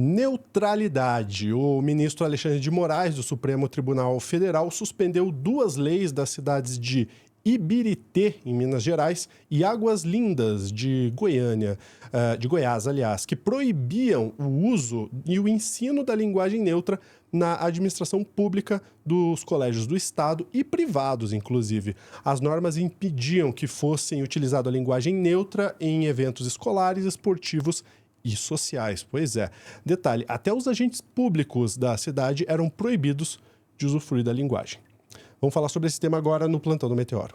Neutralidade. O ministro Alexandre de Moraes, do Supremo Tribunal Federal, suspendeu 2 leis das cidades de Ibirité, em Minas Gerais, e Águas Lindas, de Goiás, aliás, que proibiam o uso e o ensino da linguagem neutra na administração pública dos colégios do Estado e privados, inclusive. As normas impediam que fossem utilizada a linguagem neutra em eventos escolares, esportivos e sociais. Pois é. Detalhe, até os agentes públicos da cidade eram proibidos de usufruir da linguagem. Vamos falar sobre esse tema agora no Plantão do Meteoro.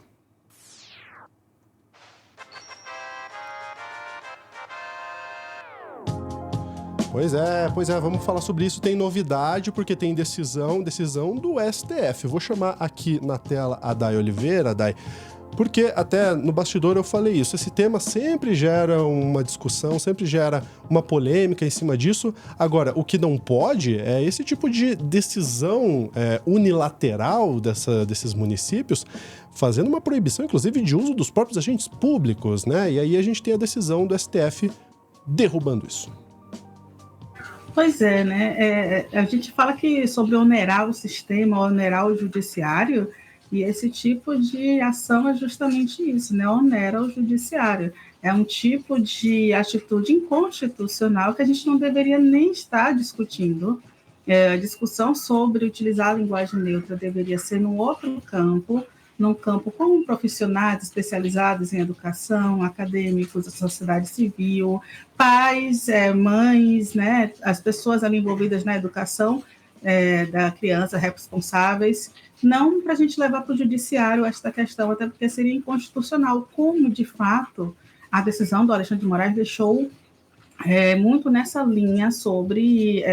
Pois é, vamos falar sobre isso. Tem novidade, porque tem decisão do STF. Vou chamar aqui na tela a Day Oliveira, Day, porque até no bastidor eu falei isso. Esse tema sempre gera uma discussão, sempre gera uma polêmica em cima disso. Agora, o que não pode é esse tipo de decisão unilateral desses municípios, fazendo uma proibição, inclusive, de uso dos próprios agentes públicos, né? E aí a gente tem a decisão do STF derrubando isso. Pois é, né? A gente fala que sobre onerar o sistema, onerar o judiciário, e esse tipo de ação é justamente isso, né? Onera o judiciário. É um tipo de atitude inconstitucional que a gente não deveria nem estar discutindo. A discussão sobre utilizar a linguagem neutra deveria ser num outro campo, num campo com profissionais especializados em educação, acadêmicos, da sociedade civil, pais, mães, né, as pessoas ali envolvidas na educação da criança, responsáveis, não para a gente levar para o judiciário esta questão, até porque seria inconstitucional, como, de fato, a decisão do Alexandre de Moraes deixou muito nessa linha sobre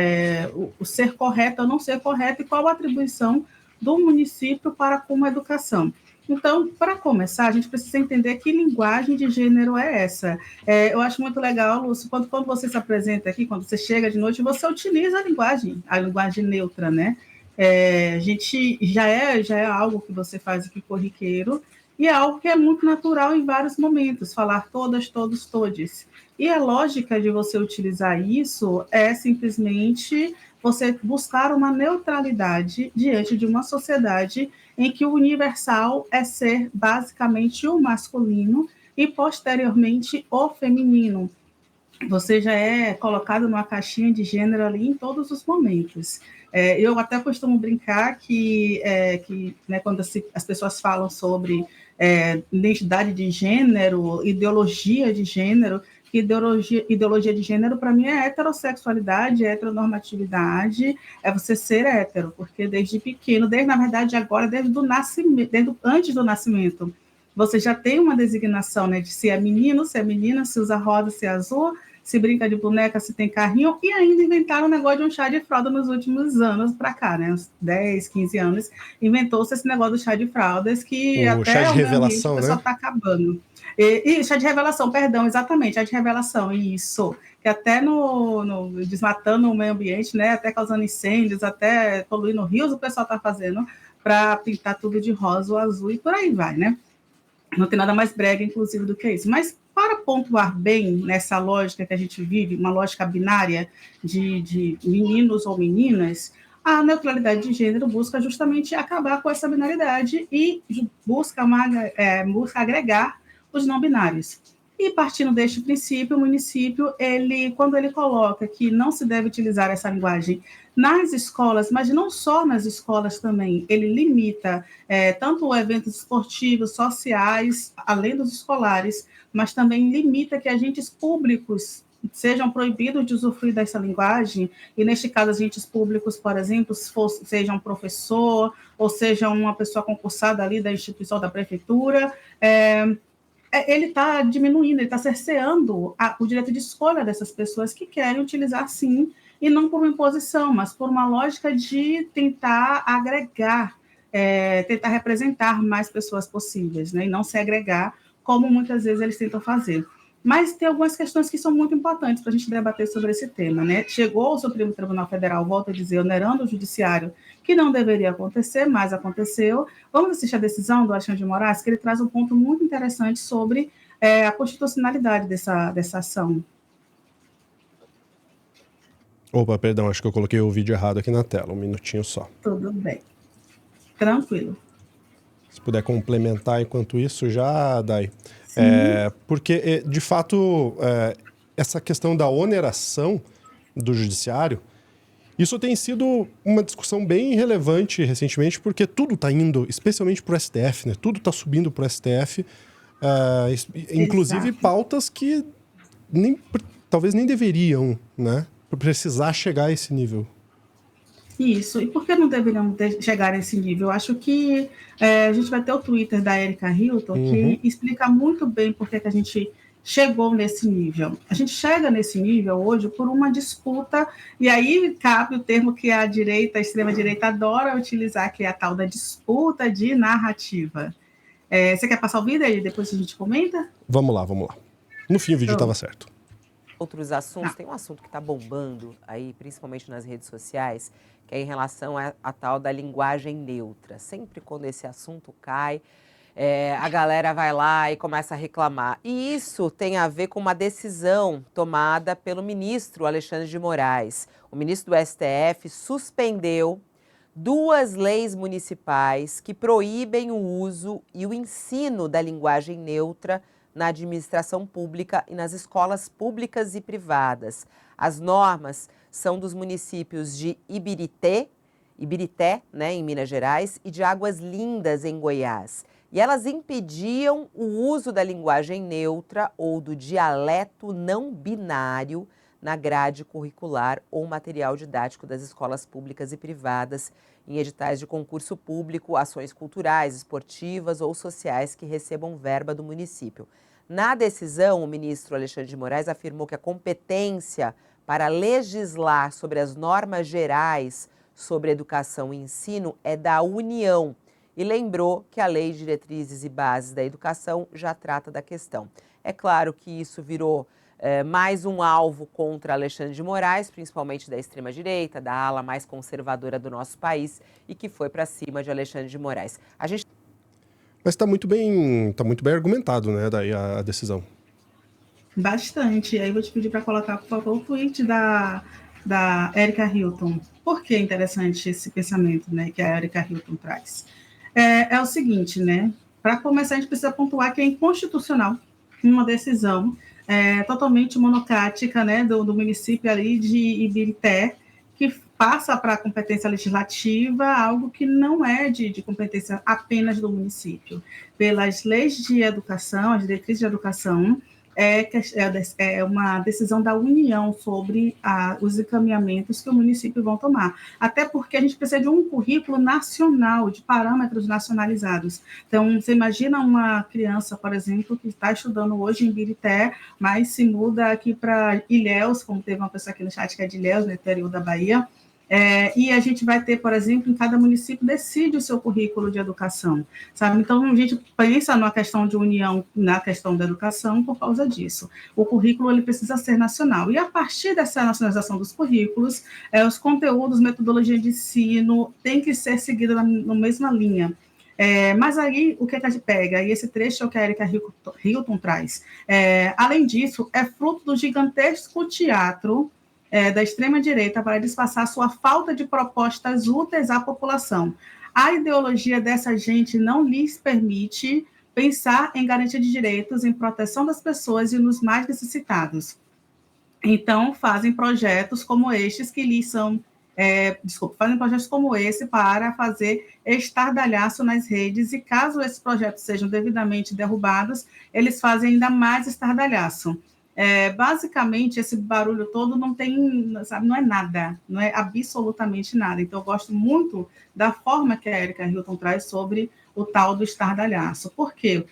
o ser correto ou não ser correto e qual a atribuição do município para com a educação. Então, para começar, a gente precisa entender que linguagem de gênero é essa. Eu acho muito legal, Lúcio, quando você se apresenta aqui, quando você chega de noite, você utiliza a linguagem neutra, né? A gente já é algo que você faz aqui corriqueiro, e é algo que é muito natural em vários momentos, falar todas, todos, todes. E a lógica de você utilizar isso é simplesmente você buscar uma neutralidade diante de uma sociedade em que o universal é ser basicamente o masculino e, posteriormente, o feminino. Você já é colocado numa caixinha de gênero ali em todos os momentos. Eu até costumo brincar que né, quando as pessoas falam sobre identidade de gênero, ideologia de gênero, que ideologia de gênero, para mim, é heterossexualidade, heteronormatividade, é você ser hétero, porque desde pequeno, na verdade, agora, desde o nascimento, antes do nascimento, você já tem uma designação, né, de se é menino, se é menina, se usa rosa, se é azul, se brinca de boneca, se tem carrinho, e ainda inventaram o negócio de um chá de fralda nos últimos anos para cá, né? Uns 10, 15 anos, inventou-se esse negócio do chá de fraldas, que O chá até de o meio ambiente revelação, o pessoal né? está acabando. E chá de revelação, perdão, exatamente, chá de revelação, isso. Que até desmatando o meio ambiente, né? Até causando incêndios, até poluindo rios, o pessoal está fazendo para pintar tudo de rosa ou azul e por aí vai, né? Não tem nada mais brega, inclusive, do que isso. Mas, para pontuar bem nessa lógica que a gente vive, uma lógica binária de meninos ou meninas, a neutralidade de gênero busca justamente acabar com essa binaridade e busca agregar os não binários. E, partindo deste princípio, o município, quando ele coloca que não se deve utilizar essa linguagem nas escolas, mas não só nas escolas também, ele limita tanto eventos esportivos, sociais, além dos escolares, mas também limita que agentes públicos sejam proibidos de usufruir dessa linguagem, e neste caso, agentes públicos, por exemplo, seja um professor, ou seja uma pessoa concursada ali da instituição da prefeitura, ele está diminuindo, ele está cerceando o direito de escolha dessas pessoas que querem utilizar, sim, e não por uma imposição, mas por uma lógica de tentar agregar, tentar representar mais pessoas possíveis, né, e não se agregar, como muitas vezes eles tentam fazer. Mas tem algumas questões que são muito importantes para a gente debater sobre esse tema, né? Chegou ao Supremo Tribunal Federal, volto a dizer, onerando o judiciário, que não deveria acontecer, mas aconteceu. Vamos assistir a decisão do Alexandre de Moraes, que ele traz um ponto muito interessante sobre a constitucionalidade dessa ação. Opa, perdão, acho que eu coloquei o vídeo errado aqui na tela, um minutinho só. Tudo bem. Tranquilo. Se puder complementar enquanto isso já, Dai. Sim. Porque, de fato, essa questão da oneração do judiciário, isso tem sido uma discussão bem relevante recentemente, porque tudo está indo, especialmente para o STF, né? Tudo está subindo para o STF, inclusive Exato. pautas que talvez nem deveriam, né? Precisar chegar a esse nível. Isso. E por que não deveríamos chegar a esse nível? Eu acho que a gente vai ter o Twitter da Erika Hilton, que explica muito bem por que a gente chegou nesse nível. A gente chega nesse nível hoje por uma disputa, e aí cabe o termo que a direita, a extrema-direita adora utilizar, que é a tal da disputa de narrativa. Você quer passar o vídeo aí, depois a gente comenta? Vamos lá. No fim o vídeo estava Então, certo. Outros assuntos, tem um assunto que está bombando aí, principalmente nas redes sociais, que é em relação à tal da linguagem neutra. Sempre quando esse assunto cai, a galera vai lá e começa a reclamar. E isso tem a ver com uma decisão tomada pelo ministro Alexandre de Moraes. O ministro do STF suspendeu 2 leis municipais que proíbem o uso e o ensino da linguagem neutra na administração pública e nas escolas públicas e privadas. As normas são dos municípios de Ibirité, né, em Minas Gerais, e de Águas Lindas, em Goiás. E elas impediam o uso da linguagem neutra ou do dialeto não binário na grade curricular ou material didático das escolas públicas e privadas, em editais de concurso público, ações culturais, esportivas ou sociais que recebam verba do município. Na decisão, o ministro Alexandre de Moraes afirmou que a competência para legislar sobre as normas gerais sobre educação e ensino é da União e lembrou que a Lei de Diretrizes e Bases da Educação já trata da questão. É claro que isso virou mais um alvo contra Alexandre de Moraes, principalmente da extrema-direita, da ala mais conservadora do nosso país e que foi para cima de Alexandre de Moraes. Mas está muito bem argumentado, né, daí a decisão. bastante. Aí vou te pedir para colocar, por favor, o tweet da Erika Hilton. Por que é interessante esse pensamento, né, que a Erika Hilton traz? É o seguinte, né? Para começar, a gente precisa pontuar que é inconstitucional uma decisão totalmente monocrática, né, do município ali de Ibirité, que passa para a competência legislativa algo que não é de competência apenas do município. Pelas leis de educação, as diretrizes de educação, é uma decisão da União sobre os encaminhamentos que o município vão tomar. Até porque a gente precisa de um currículo nacional, de parâmetros nacionalizados. Então, você imagina uma criança, por exemplo, que está estudando hoje em Ibirité, mas se muda aqui para Ilhéus, como teve uma pessoa aqui no chat que é de Ilhéus, no interior da Bahia, e a gente vai ter, por exemplo, em cada município decide o seu currículo de educação, sabe? Então, a gente pensa na questão de união, na questão da educação, por causa disso. O currículo ele precisa ser nacional. E a partir dessa nacionalização dos currículos, os conteúdos, metodologia de ensino, tem que ser seguida na mesma linha. Mas aí, o que a gente pega? E esse trecho é o que a Erika Hilton traz. Além disso, é fruto do gigantesco teatro da extrema-direita para disfarçar sua falta de propostas úteis à população. A ideologia dessa gente não lhes permite pensar em garantia de direitos, em proteção das pessoas e nos mais necessitados. Então, fazem projetos como estes que lhes são... fazem projetos como esse para fazer estardalhaço nas redes e, caso esses projetos sejam devidamente derrubados, eles fazem ainda mais estardalhaço. Basicamente, esse barulho todo não tem, sabe, não é nada, não é absolutamente nada. Então, eu gosto muito da forma que a Erika Hilton traz sobre o tal do estardalhaço. Por quê?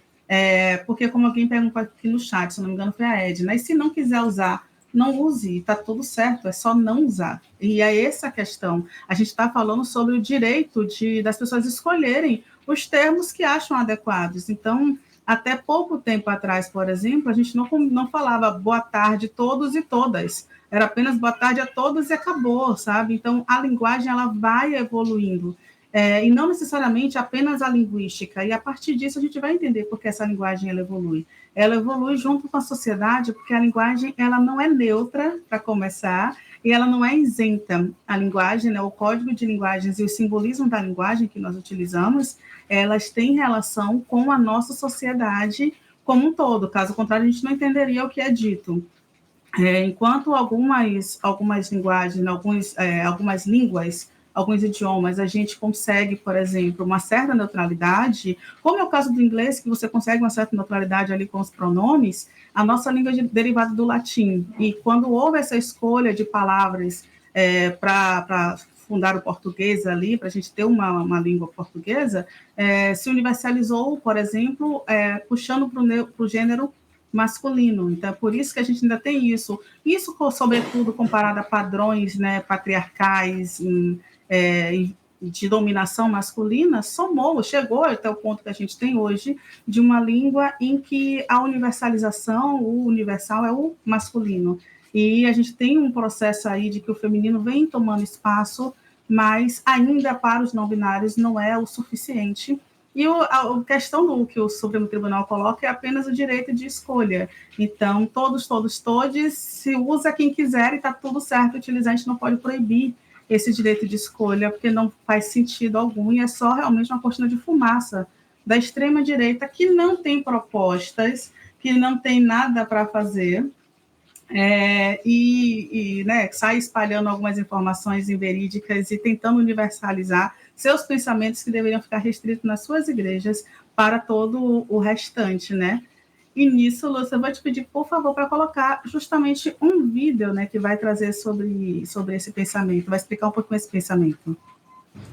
Porque, como alguém perguntou aqui no chat, se não me engano, foi a Edna, e se não quiser usar, não use, está tudo certo, é só não usar. E é essa a questão. A gente está falando sobre o direito das pessoas escolherem os termos que acham adequados. Então, até pouco tempo atrás, por exemplo, a gente não falava boa tarde todos e todas. Era apenas boa tarde a todos e acabou, sabe? Então, a linguagem ela vai evoluindo. E não necessariamente apenas a linguística. E a partir disso, a gente vai entender por que essa linguagem ela evolui. Ela evolui junto com a sociedade, porque a linguagem ela não é neutra, para começar, e ela não é isenta. A linguagem, né, o código de linguagens e o simbolismo da linguagem que nós utilizamos, elas têm relação com a nossa sociedade como um todo. Caso contrário, a gente não entenderia o que é dito. Enquanto algumas linguagens, algumas línguas, alguns idiomas, a gente consegue, por exemplo, uma certa neutralidade, como é o caso do inglês, que você consegue uma certa neutralidade ali com os pronomes, a nossa língua é derivada do latim. E quando houve essa escolha de palavras para fundar o português ali, para a gente ter uma língua portuguesa, se universalizou, por exemplo, puxando para o gênero masculino. Então, é por isso que a gente ainda tem isso. Isso, sobretudo, comparado a padrões, né, patriarcais, de dominação masculina, chegou até o ponto que a gente tem hoje, de uma língua em que a universalização, o universal é o masculino. E a gente tem um processo aí de que o feminino vem tomando espaço, mas ainda para os não binários não é o suficiente. E a questão do que o Supremo Tribunal coloca é apenas o direito de escolha. Então, todos, se usa quem quiser e está tudo certo utilizar, a gente não pode proibir esse direito de escolha, porque não faz sentido algum e é só realmente uma cortina de fumaça da extrema-direita que não tem propostas, que não tem nada para fazer, né, sai espalhando algumas informações inverídicas e tentando universalizar seus pensamentos que deveriam ficar restritos nas suas igrejas para todo o restante, né? E nisso, Lúcia, eu vou te pedir, por favor, para colocar justamente um vídeo, né, que vai trazer sobre esse pensamento, vai explicar um pouco esse pensamento.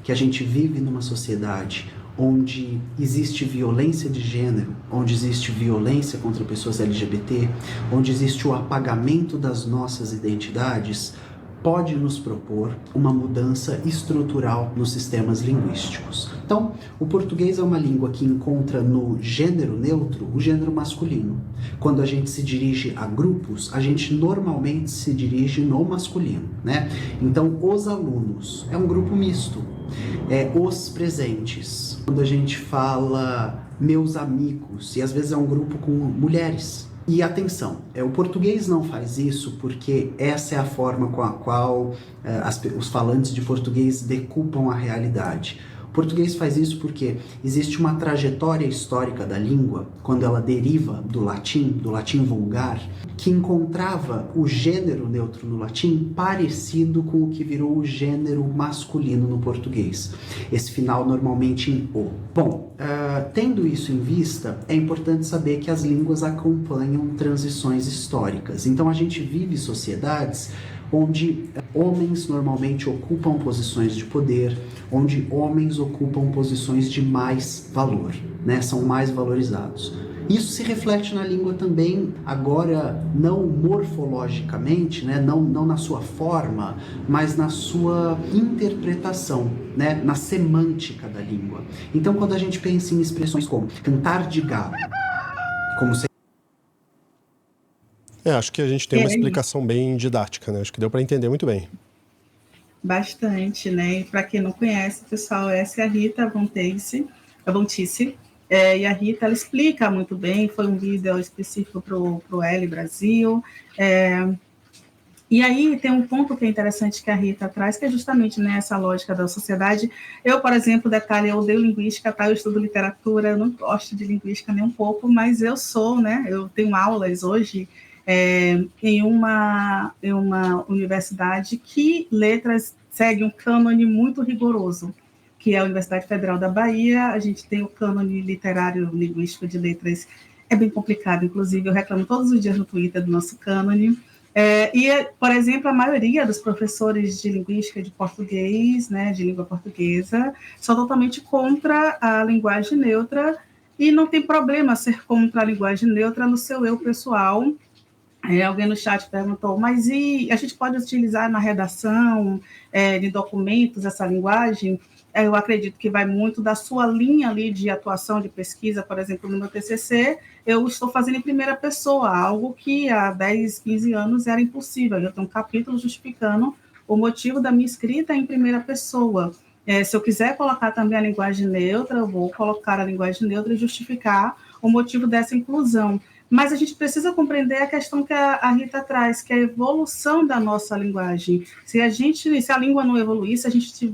Que a gente vive numa sociedade onde existe violência de gênero, onde existe violência contra pessoas LGBT, onde existe o apagamento das nossas identidades, pode nos propor uma mudança estrutural nos sistemas linguísticos. Então, o português é uma língua que encontra no gênero neutro o gênero masculino. Quando a gente se dirige a grupos, a gente normalmente se dirige no masculino, né? Então, os alunos é um grupo misto. Os presentes, quando a gente fala meus amigos, e às vezes é um grupo com mulheres. E atenção, o português não faz isso porque essa é a forma com a qual os falantes de português decupam a realidade. O português faz isso porque existe uma trajetória histórica da língua, quando ela deriva do latim vulgar, que encontrava o gênero neutro no latim parecido com o que virou o gênero masculino no português. Esse final normalmente em o. Bom, tendo isso em vista, é importante saber que as línguas acompanham transições históricas. Então a gente vive sociedades onde homens normalmente ocupam posições de poder, onde homens ocupam posições de mais valor, né? São mais valorizados. Isso se reflete na língua também, agora não morfologicamente, né? não na sua forma, mas na sua interpretação, né? Na semântica da língua. Então, quando a gente pensa em expressões como cantar de galo, como se... Acho que a gente tem uma explicação bem didática, né? Acho que deu para entender muito bem. Bastante, né? E para quem não conhece, pessoal, essa é a Rita Von Tice. E a Rita, ela explica muito bem, foi um vídeo específico para o L Brasil. E aí tem um ponto que é interessante que a Rita traz, que é justamente, né, essa lógica da sociedade. Eu, por exemplo, detalhe, eu odeio linguística, tá? Eu estudo literatura, eu não gosto de linguística nem um pouco, mas eu tenho aulas hoje em uma universidade que letras segue um cânone muito rigoroso, que é a Universidade Federal da Bahia. A gente tem o cânone literário linguístico de letras, é bem complicado, inclusive eu reclamo todos os dias no Twitter do nosso cânone. Por exemplo, a maioria dos professores de linguística de português, né, de língua portuguesa, são totalmente contra a linguagem neutra, e não tem problema ser contra a linguagem neutra no seu eu pessoal. Alguém no chat perguntou, mas a gente pode utilizar na redação de documentos essa linguagem? Eu acredito que vai muito da sua linha ali de atuação, de pesquisa. Por exemplo, no meu TCC, eu estou fazendo em primeira pessoa, algo que há 10, 15 anos era impossível. Eu tenho um capítulo justificando o motivo da minha escrita em primeira pessoa. Se eu quiser colocar também a linguagem neutra, eu vou colocar a linguagem neutra e justificar o motivo dessa inclusão. Mas a gente precisa compreender a questão que a Rita traz, que é a evolução da nossa linguagem. Se a língua não evoluísse, a gente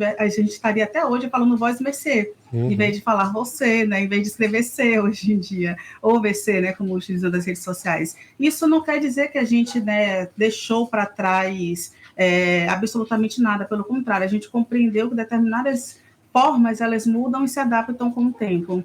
estaria até hoje falando voz mercê, em vez de falar você, né? Em vez de escrever C hoje em dia, ou VC, né? Como utilizam das redes sociais. Isso não quer dizer que a gente, né, deixou para trás absolutamente nada, pelo contrário, a gente compreendeu que determinadas formas elas mudam e se adaptam com o tempo.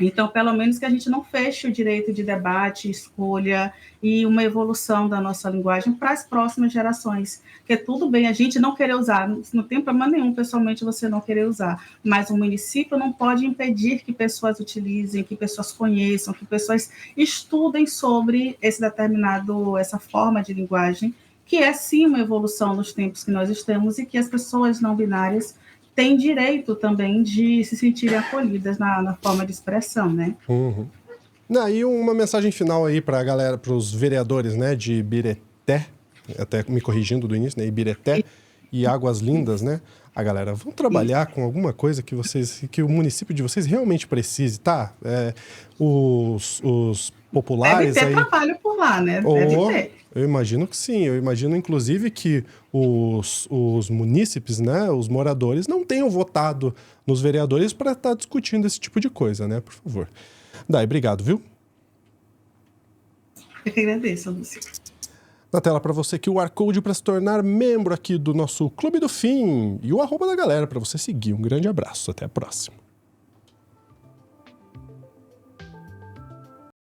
Então, pelo menos que a gente não feche o direito de debate, escolha e uma evolução da nossa linguagem para as próximas gerações. Porque tudo bem a gente não querer usar, não tem problema nenhum, pessoalmente, você não querer usar, mas o município não pode impedir que pessoas utilizem, que pessoas conheçam, que pessoas estudem sobre essa forma de linguagem, que é sim uma evolução nos tempos que nós estamos e que as pessoas não binárias têm direito também de se sentirem acolhidas na forma de expressão, né? Uhum. E uma mensagem final aí para a galera, para os vereadores, né, de Ibireté, até me corrigindo do início, né, Ibireté e Águas Lindas, né? A galera, vão trabalhar com alguma coisa que o município de vocês realmente precise, tá? Os populares Deve ter aí... trabalho por lá, né? Deve ter. Eu imagino que sim. Eu imagino, inclusive, que os munícipes, né, os moradores, não tenham votado nos vereadores para estar discutindo esse tipo de coisa, né? Por favor. Dai, obrigado, viu? Eu que agradeço, Lúcio. Na tela para você aqui o QR Code para se tornar membro aqui do nosso Clube do Fim e o @ da galera para você seguir. Um grande abraço. Até a próxima.